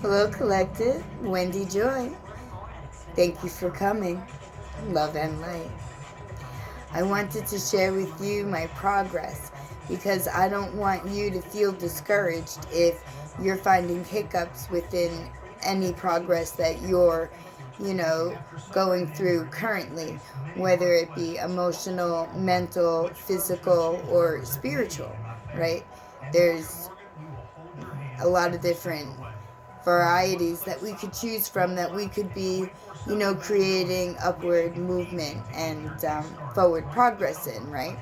Hello, Collective. Wendy Joy. Thank you for coming. Love and light. I wanted to share with you my progress because I don't want you to feel discouraged if you're finding hiccups within any progress that you're, going through currently, whether it be emotional, mental, physical, or spiritual, right? There's a lot of different varieties that we could choose from that we could be, creating upward movement and forward progress in, right?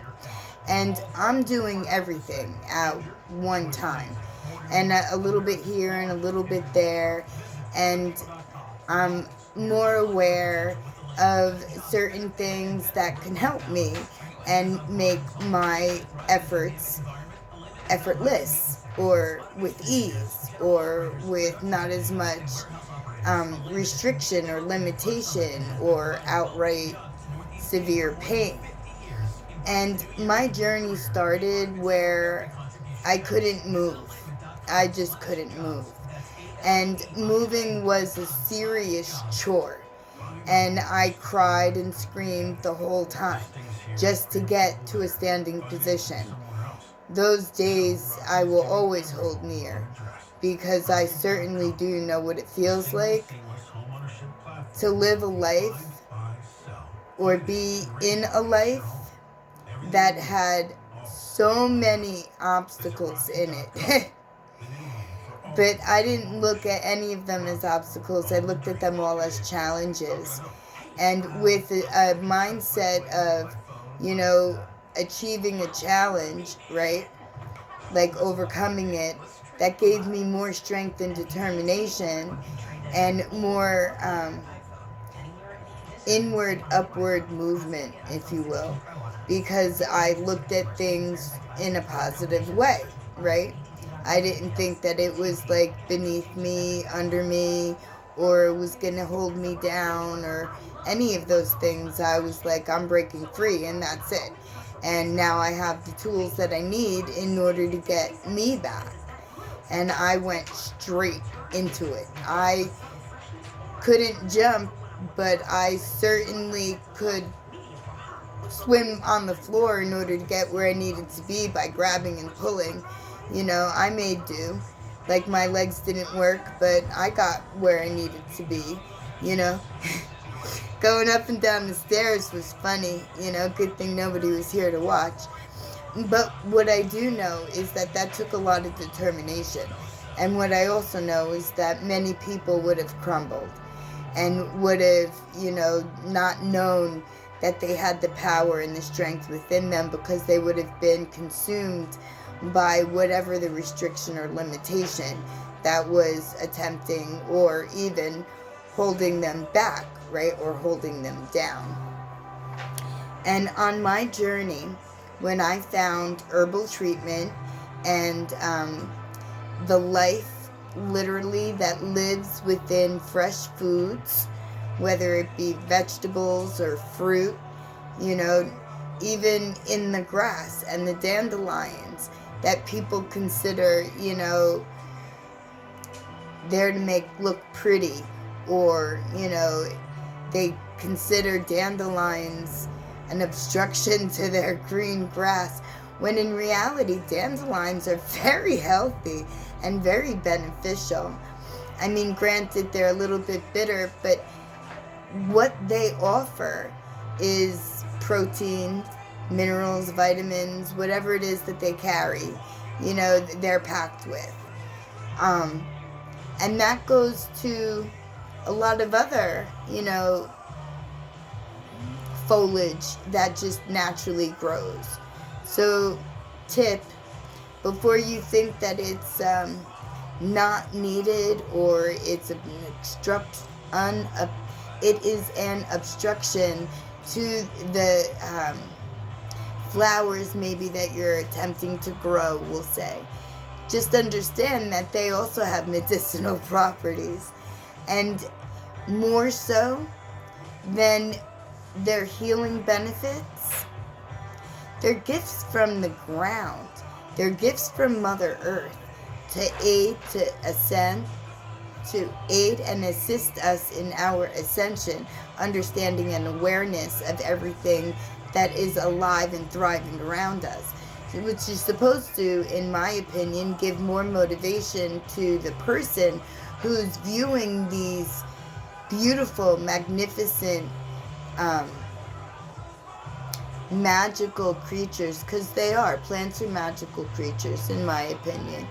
And I'm doing everything at one time, and a little bit here and a little bit there, and I'm more aware of certain things that can help me and make my efforts effortless or with ease or with not as much restriction or limitation or outright severe pain. And my journey started where I couldn't move. I just couldn't move. And moving was a serious chore. And I cried and screamed the whole time just to get to a standing position. Those days I will always hold near because I certainly do know what it feels like to live a life or be in a life that had so many obstacles in it. But I didn't look at any of them as obstacles. I looked at them all as challenges. And with a mindset of, achieving a challenge, right? Like overcoming it, that gave me more strength and determination and more inward, upward movement, if you will, because I looked at things in a positive way, right? I didn't think that it was like beneath me, under me, or it was going to hold me down or any of those things. I was like, I'm breaking free and that's it. And now I have the tools that I need in order to get me back. And I went straight into it. I couldn't jump, but I certainly could swim on the floor in order to get where I needed to be by grabbing and pulling. I made do. Like my legs didn't work, but I got where I needed to be, you know. Going up and down the stairs was funny, good thing nobody was here to watch. But what I do know is that took a lot of determination. And what I also know is that many people would have crumbled and would have, not known that they had the power and the strength within them because they would have been consumed by whatever the restriction or limitation that was attempting or even holding them back, right, or holding them down. And on my journey, when I found herbal treatment and the life literally that lives within fresh foods, whether it be vegetables or fruit, even in the grass and the dandelions that people consider, there to make look pretty, or, they consider dandelions an obstruction to their green grass, when in reality dandelions are very healthy and very beneficial. I mean, granted, they're a little bit bitter, but what they offer is protein, minerals, vitamins, whatever it is that they carry, they're packed with. And that goes to a lot of other, foliage that just naturally grows. So, tip, before you think that it's not needed or it's it is an obstruction to the flowers maybe that you're attempting to grow, we'll say. Just understand that they also have medicinal properties, and more so than their healing benefits, they're gifts from the ground. They're gifts from Mother Earth to aid, to ascend, to aid and assist us in our ascension, understanding and awareness of everything that is alive and thriving around us, which is supposed to, in my opinion, give more motivation to the person who's viewing these beautiful, magnificent, magical creatures, because they are. Plants are magical creatures, in my opinion.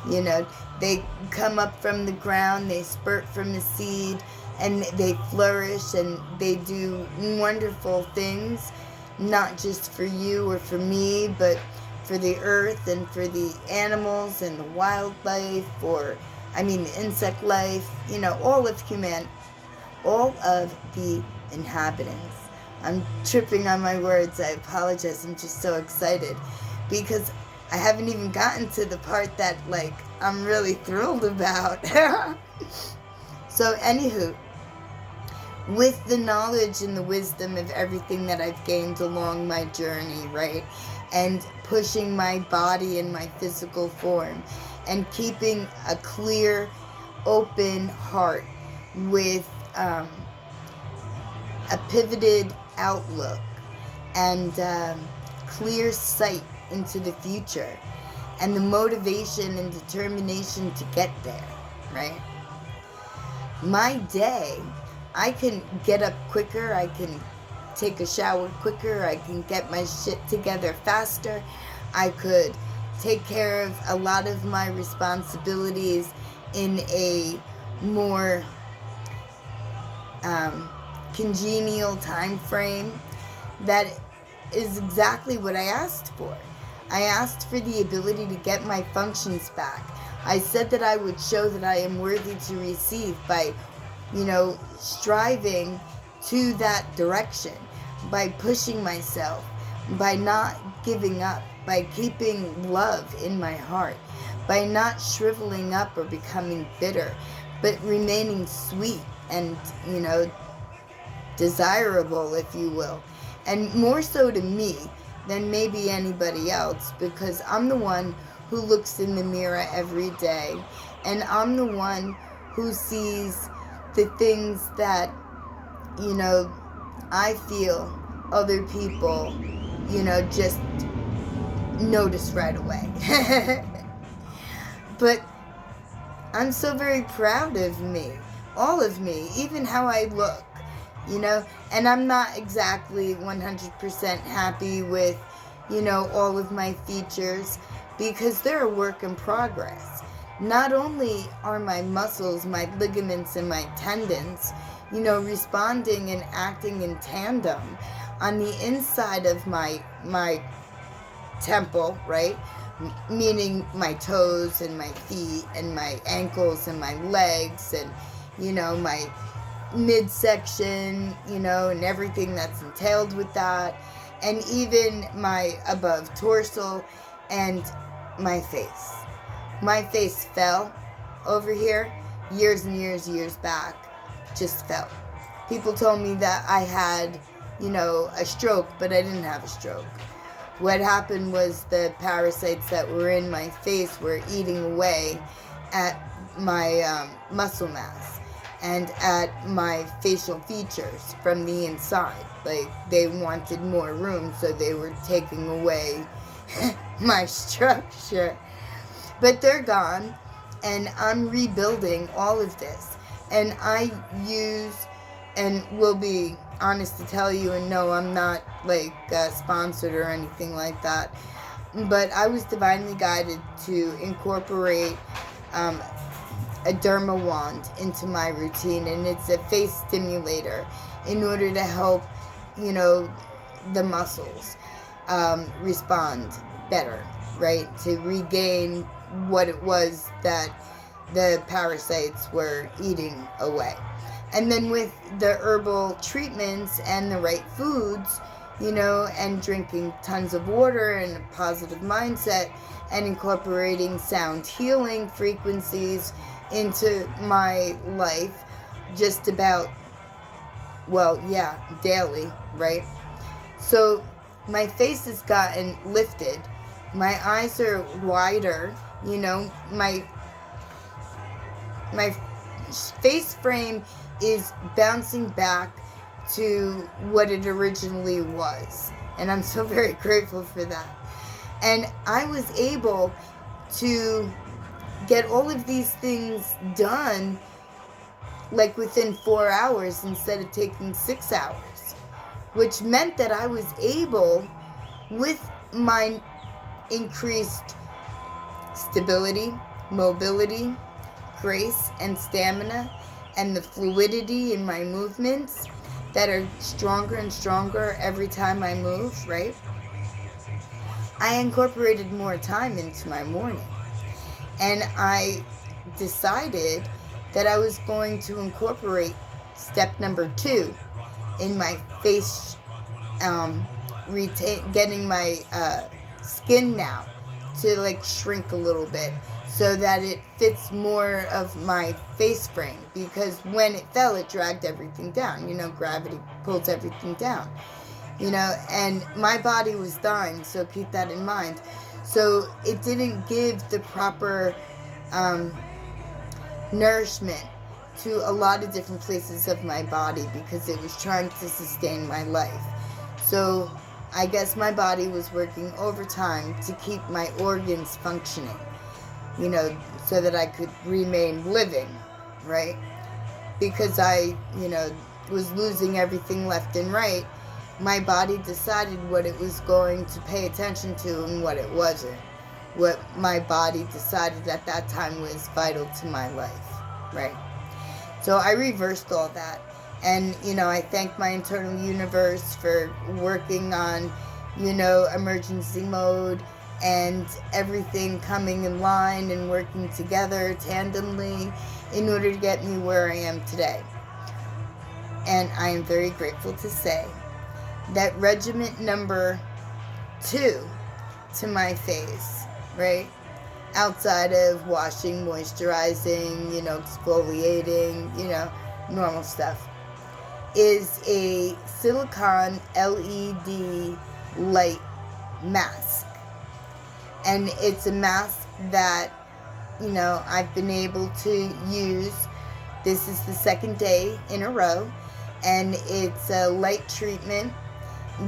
You know, they come up from the ground, they spurt from the seed, and they flourish, and they do wonderful things, not just for you or for me, but for the earth and for the animals and the wildlife, the insect life, all of all of the inhabitants. I'm tripping on my words. I apologize. I'm just so excited because I haven't even gotten to the part that, I'm really thrilled about. So, anywho, with the knowledge and the wisdom of everything that I've gained along my journey, right? And pushing my body and my physical form and keeping a clear, open heart with a pivoted outlook and clear sight into the future and the motivation and determination to get there, right? My day, I can get up quicker, I can take a shower quicker, I can get my shit together faster, I could take care of a lot of my responsibilities in a more congenial time frame. That is exactly what I asked for. I asked for the ability to get my functions back. I said that I would show that I am worthy to receive by, striving to that direction, by pushing myself, by not giving up, by keeping love in my heart, by not shriveling up or becoming bitter, but remaining sweet and, desirable, if you will. And more so to me than maybe anybody else, because I'm the one who looks in the mirror every day, and I'm the one who sees the things that, I feel other people, just notice right away. But I'm so very proud of me, all of me, even how I look, and I'm not exactly 100% happy with, all of my features, because they're a work in progress. Not only are my muscles, my ligaments, and my tendons, responding and acting in tandem on the inside of my temple, right? Meaning my toes and my feet and my ankles and my legs and, my midsection, and everything that's entailed with that. And even my above torso and my face. My face fell over here years and years back. Just fell. People told me that I had, a stroke, but I didn't have a stroke. What happened was the parasites that were in my face were eating away at my muscle mass and at my facial features from the inside. They wanted more room, so they were taking away my structure. But they're gone, and I'm rebuilding all of this. And I use, and will be honest to tell you, and no, I'm not sponsored or anything like that, but I was divinely guided to incorporate a derma wand into my routine, and it's a face stimulator in order to help, the muscles respond better, right? To regain what it was that the parasites were eating away. And then with the herbal treatments and the right foods, and drinking tons of water and a positive mindset and incorporating sound healing frequencies into my life just about, daily, right? So my face has gotten lifted. My eyes are wider, my face frame is bouncing back to what it originally was. And I'm so very grateful for that. And I was able to get all of these things done like within 4 hours instead of taking 6 hours, which meant that I was able, with my increased stability, mobility, grace, and stamina, and the fluidity in my movements that are stronger and stronger every time I move, right? I incorporated more time into my morning. And I decided that I was going to incorporate step number 2 in my face, getting my skin now to like shrink a little bit so that it fits more of my face frame, because when it fell, it dragged everything down. You know, gravity pulls everything down, you know, and my body was dying, so keep that in mind. So it didn't give the proper nourishment to a lot of different places of my body because it was trying to sustain my life. So I guess my body was working overtime to keep my organs functioning, you know, so that I could remain living, right? Because I, you know, was losing everything left and right. My body decided what it was going to pay attention to and what it wasn't. What my body decided at that time was vital to my life, right? So I reversed all that. And, you know, I thank my internal universe for working on, you know, emergency mode and everything coming in line and working together tandemly in order to get me where I am today. And I am very grateful to say that regiment number 2 to my face, right? Outside of washing, moisturizing, you know, exfoliating, you know, normal stuff, is a silicone LED light mask. And it's a mask that, you know, I've been able to use. This is the 2nd day in a row. And it's a light treatment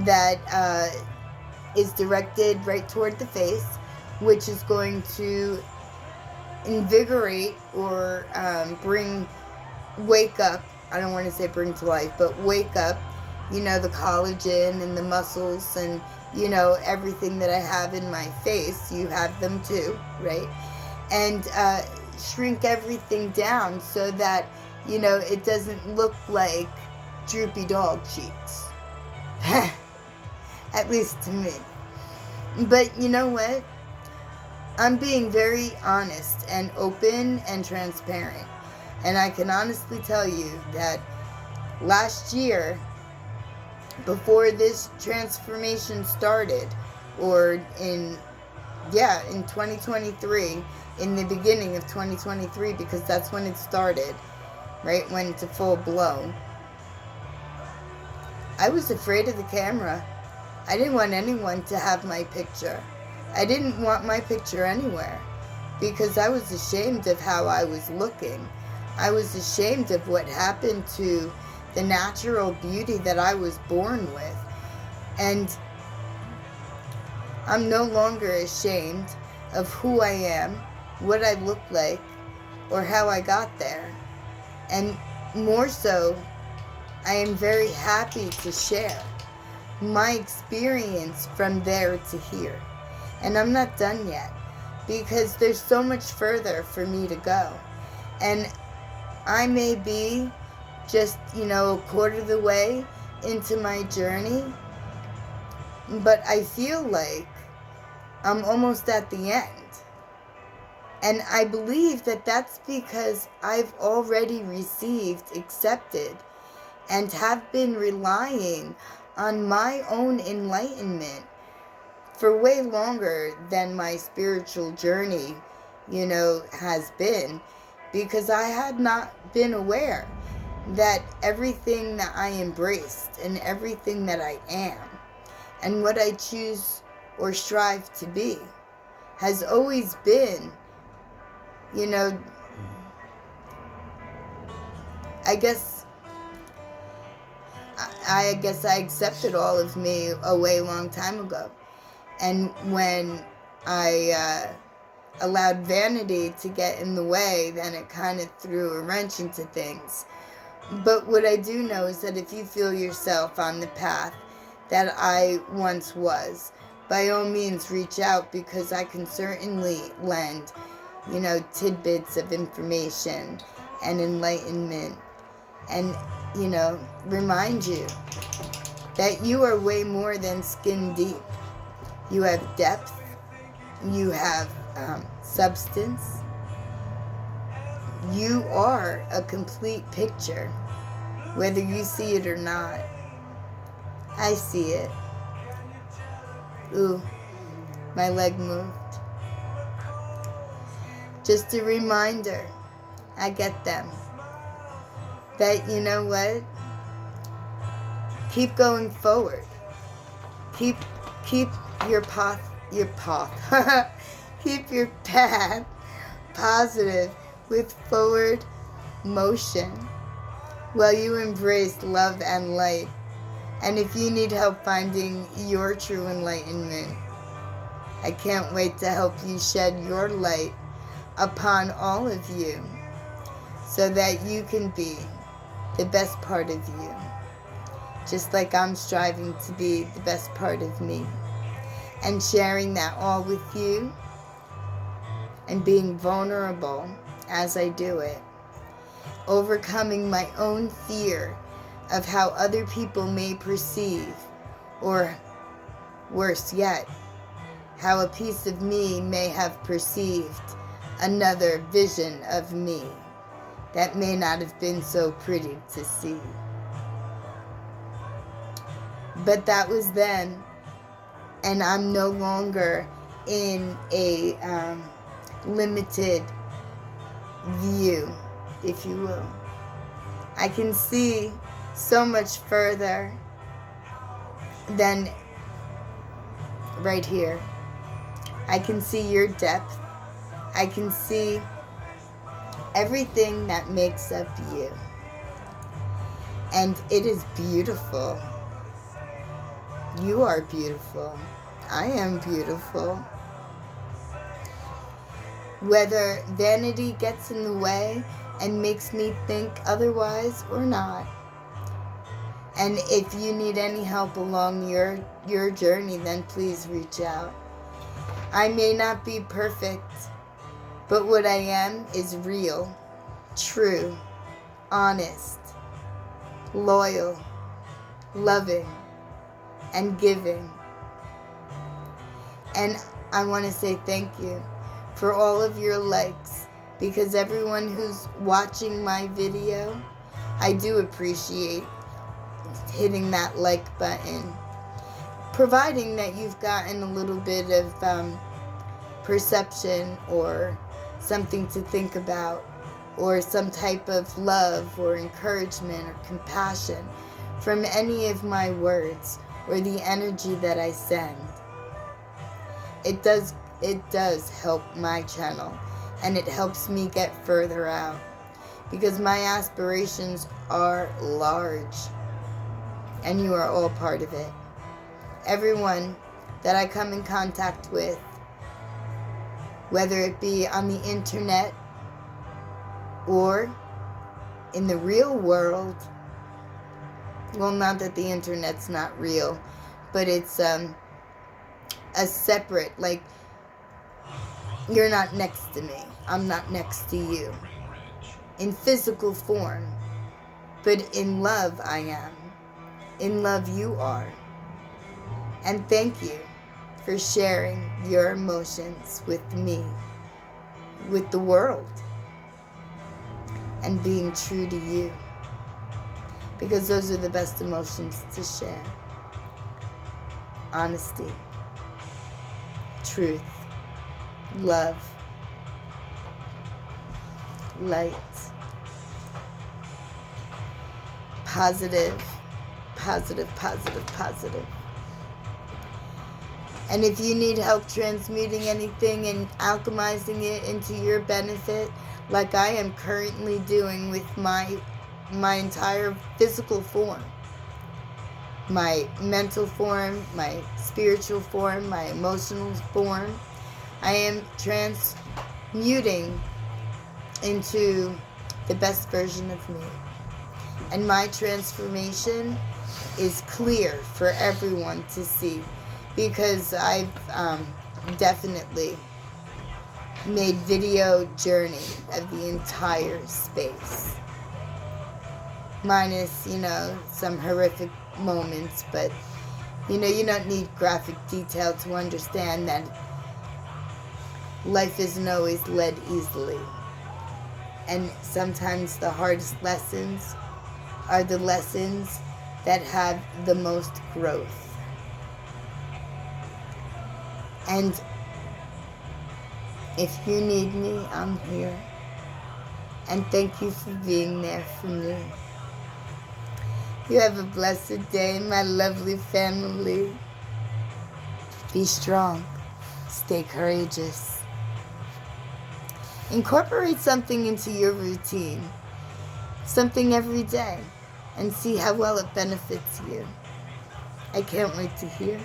that is directed right toward the face, which is going to invigorate or wake up, I don't want to say bring to life, but wake up, you know, the collagen and the muscles and, you know, everything that I have in my face. You have them too, right? And shrink everything down so that, you know, it doesn't look like droopy dog cheeks. At least to me. But you know what? I'm being very honest and open and transparent. And I can honestly tell you that last year, before this transformation started, or in 2023, in the beginning of 2023, because that's when it started, right? When it's a full blown. I was afraid of the camera. I didn't want anyone to have my picture. I didn't want my picture anywhere because I was ashamed of how I was looking. I was ashamed of what happened to the natural beauty that I was born with. And I'm no longer ashamed of who I am, what I look like, or how I got there. And more so, I am very happy to share my experience from there to here. And I'm not done yet because there's so much further for me to go. And I may be just, you know, a quarter of the way into my journey, but I feel like I'm almost at the end. And I believe that that's because I've already received, accepted, and have been relying on my own enlightenment for way longer than my spiritual journey, you know, has been, because I had not been aware that everything that I embraced and everything that I am and what I choose or strive to be has always been, you know, I guess I accepted all of me a way long time ago. And when I allowed vanity to get in the way, then it kind of threw a wrench into things. But what I do know is that if you feel yourself on the path that I once was, by all means reach out, because I can certainly lend, tidbits of information and enlightenment and, remind you that you are way more than skin deep. You have depth, you have substance. You are a complete picture, whether you see it or not. I see it. Ooh, my leg moved. Just a reminder, I get them, that you know what? Keep going forward. Keep your path, keep your path positive with forward motion while you embrace love and light. And if you need help finding your true enlightenment, I can't wait to help you shed your light upon all of you so that you can be the best part of you, just like I'm striving to be the best part of me, and sharing that all with you and being vulnerable as I do it, overcoming my own fear of how other people may perceive, or worse yet, how a piece of me may have perceived another vision of me that may not have been so pretty to see. But that was then, and I'm no longer in a limited view, if you will. I can see so much further than right here. I can see your depth. I can see everything that makes up you. And it is beautiful. You are beautiful. I am beautiful. Whether vanity gets in the way and makes me think otherwise or not. And if you need any help along your journey, then please reach out. I may not be perfect, but what I am is real, true, honest, loyal, loving, and giving. And I want to say thank you for all of your likes, because everyone who's watching my video, I do appreciate hitting that like button, providing that you've gotten a little bit of perception or something to think about, or some type of love or encouragement or compassion from any of my words or the energy that I send. It does help my channel, and it helps me get further out, because my aspirations are large, and you are all part of it. Everyone that I come in contact with, whether it be on the internet or in the real world, well, not that the internet's not real, but it's a separate, like, you're not next to me, I'm not next to you in physical form, but in love I am. In love you are. And thank you for sharing your emotions with me, with the world, and being true to you, because those are the best emotions to share. Honesty, truth, love, light, positive, positive, positive, positive. And if you need help transmuting anything and alchemizing it into your benefit, like I am currently doing with my my entire physical form, my mental form, my spiritual form, my emotional form. I am transmuting into the best version of me. And my transformation is clear for everyone to see, because I've definitely made video journey of the entire space. Minus, some horrific moments, but, you don't need graphic detail to understand that life isn't always led easily. And sometimes the hardest lessons are the lessons that have the most growth. And if you need me, I'm here. And thank you for being there for me. You have a blessed day, my lovely family. Be strong. Stay courageous. Incorporate something into your routine. Something every day. And see how well it benefits you. I can't wait to hear.